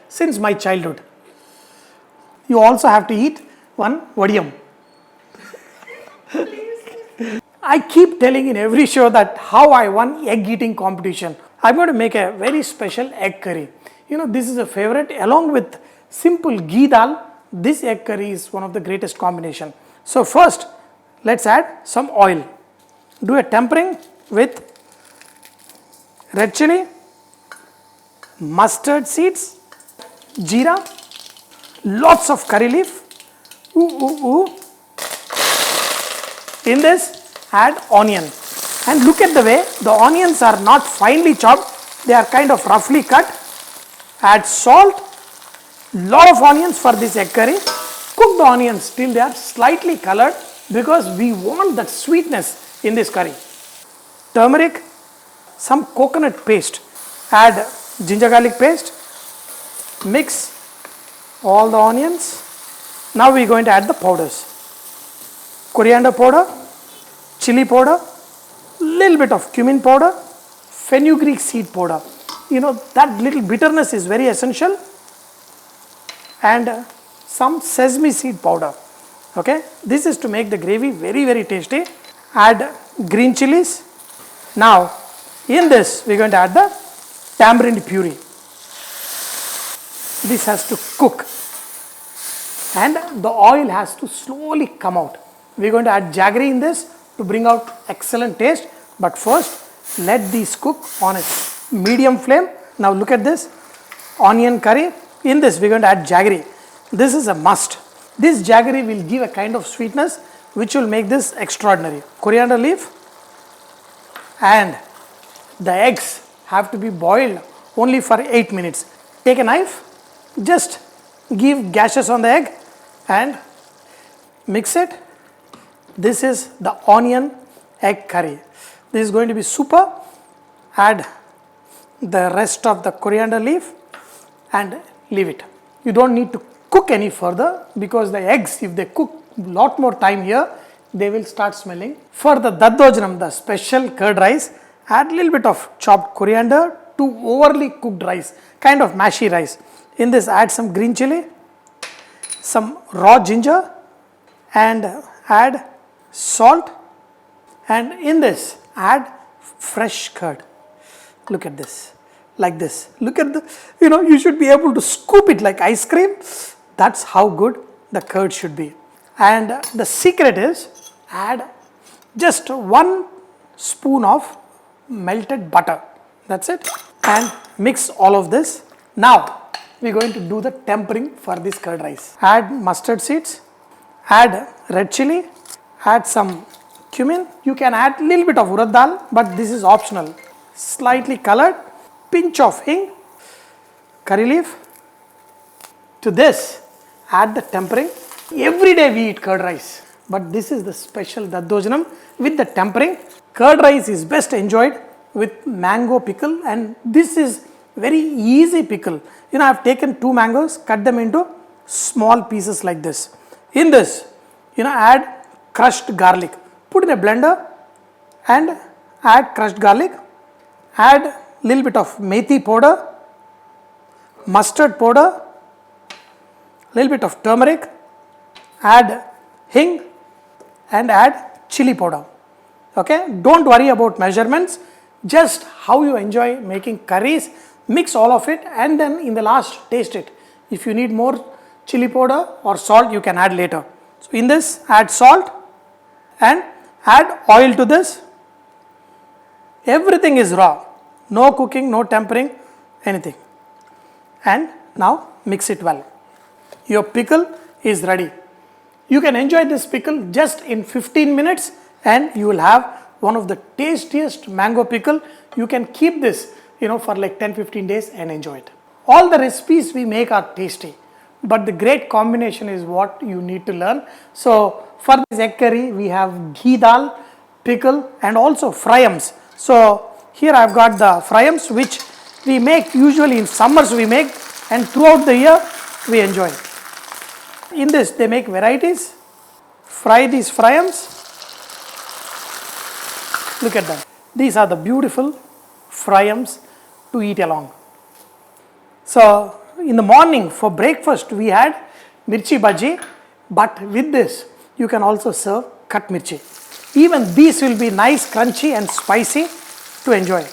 since my childhood. You also have to eat one vadiyam. I keep telling in every show that how I won egg eating competition. I'm going to make a very special egg curry. This is a favorite along with simple ghee dal. This egg curry is one of the greatest combination. So first, let's add some oil. Do a tempering with red chilli, mustard seeds, jeera, lots of curry leaf. In this, add onion. And look at the way the onions are not finely chopped, they are kind of roughly cut. Add salt, lot of onions for this egg curry. Cook the onions till they are slightly colored because we want that sweetness in this curry. Turmeric, some coconut paste. Add ginger garlic paste. Mix all the onions. Now we are going to add the powders. Coriander powder, chilli powder, little bit of cumin powder, fenugreek seed powder. That little bitterness is very essential. And some sesame seed powder. Okay, this is to make the gravy very, very tasty. Add green chilies. Now, in this, we are going to add the tamarind puree. This has to cook. And the oil has to slowly come out. We are going to add jaggery in this to bring out excellent taste. But first, let these cook on a medium flame. Now look at this. Onion curry. In this, we are going to add jaggery. This is a must. This jaggery will give a kind of sweetness which will make this extraordinary. Coriander leaf. And the eggs have to be boiled only for 8 minutes. Take a knife, just give gashes on the egg and mix it. This is the onion egg curry. This is going to be super. Add the rest of the coriander leaf and leave it. You don't need to cook any further because the eggs, if they cook lot more time here, they will start smelling. For the daddojhanam, the special curd rice, add little bit of chopped coriander to overly cooked rice, kind of mashy rice. In this, add some green chili, some raw ginger, and add salt. And in this, add fresh curd. Look at this, like this. Look at the, you should be able to scoop it like ice cream. That's how good the curd should be. And the secret is, add just 1 spoon of melted butter. That's it. And mix all of this. Now, we are going to do the tempering for this curd rice. Add mustard seeds, add red chili, add some cumin. You can add little bit of urad dal, but this is optional. Slightly colored, pinch of hing, curry leaf. To this, add the tempering. Every day we eat curd rice, but this is the special daddojhanam with the tempering. Curd rice is best enjoyed with mango pickle, and this is very easy pickle. I have taken 2 mangoes, cut them into small pieces like this. In this, add crushed garlic. Put in a blender and add crushed garlic. Add little bit of methi powder, mustard powder, little bit of turmeric, add hing and add chili powder. Okay, don't worry about measurements, just how you enjoy making curries. Mix all of it and then in the last taste it. If you need more chili powder or salt, you can add later. So in this, add salt and add oil to this. Everything is raw, no cooking, no tempering, anything. And now mix it well. Your pickle is ready. You can enjoy this pickle just in 15 minutes and you will have one of the tastiest mango pickle. You can keep this for like 10-15 days and enjoy it. All the recipes we make are tasty, but the great combination is what you need to learn. So for this egg curry, we have ghee dal, pickle and also fryams. So here I have got the fryams which we make usually in summers we make, and throughout the year we enjoy. In this they make varieties. Fry these fryams. Look at them. These are the beautiful fryams to eat along. So in the morning for breakfast we had mirchi bajji, but with this you can also serve cut mirchi. Even these will be nice, crunchy and spicy to enjoy.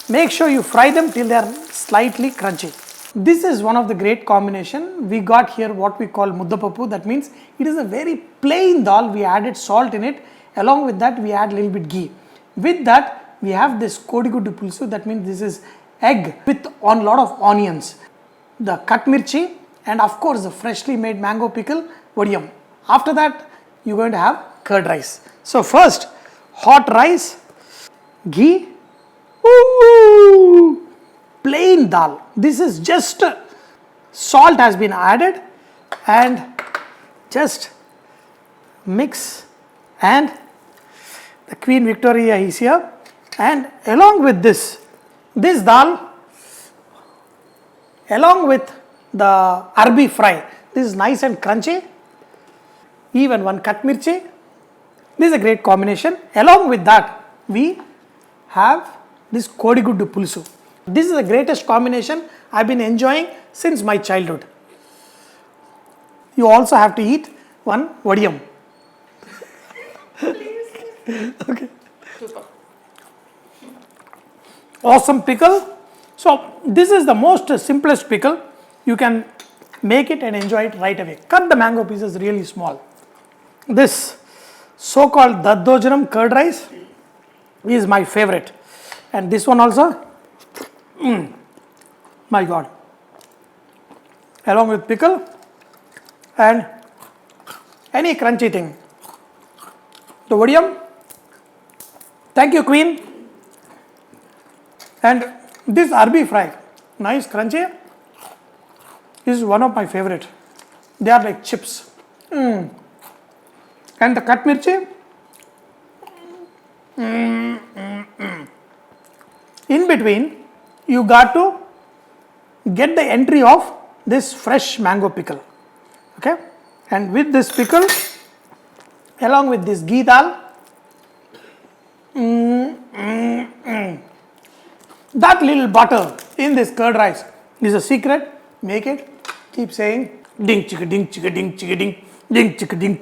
Make sure you fry them till they are slightly crunchy. This is one of the great combination. We got here what we call muddapappu. That means it is a very plain dal. We added salt in it. Along with that we add a little bit ghee. With that we have this kodi Guddu Pulusu. That means this is egg with on lot of onions, the cut mirchi, and of course the freshly made mango pickle, vadiyam. After that you are going to have curd rice. So first hot rice, ghee, ooh, plain dal. This is just salt has been added and just mix, and the Queen Victoria is here, and along with this dal along with the arbi fry, this is nice and crunchy, even one cut mirchi. This is a great combination. Along with that we have this kodi Guddu Pulusu. This is the greatest combination I have been enjoying since my childhood. You also have to eat one vadiyam. Okay. Super. Awesome pickle. So this is the most simplest pickle. You can make it and enjoy it right away. Cut the mango pieces really small. This so-called daddojanam curd rice is my favorite, and this one also, my God, along with pickle and any crunchy thing. The vadiyam, thank you Queen, and this arbi fry, nice crunchy, is one of my favorite. They are like chips. And the cut mirchi, in between you got to get the entry of this fresh mango pickle, okay, and with this pickle along with this ghee dal, that little butter in this curd rice is a secret. Make it, keep saying ding chicka ding chicka ding chicka ding, ding chicka ding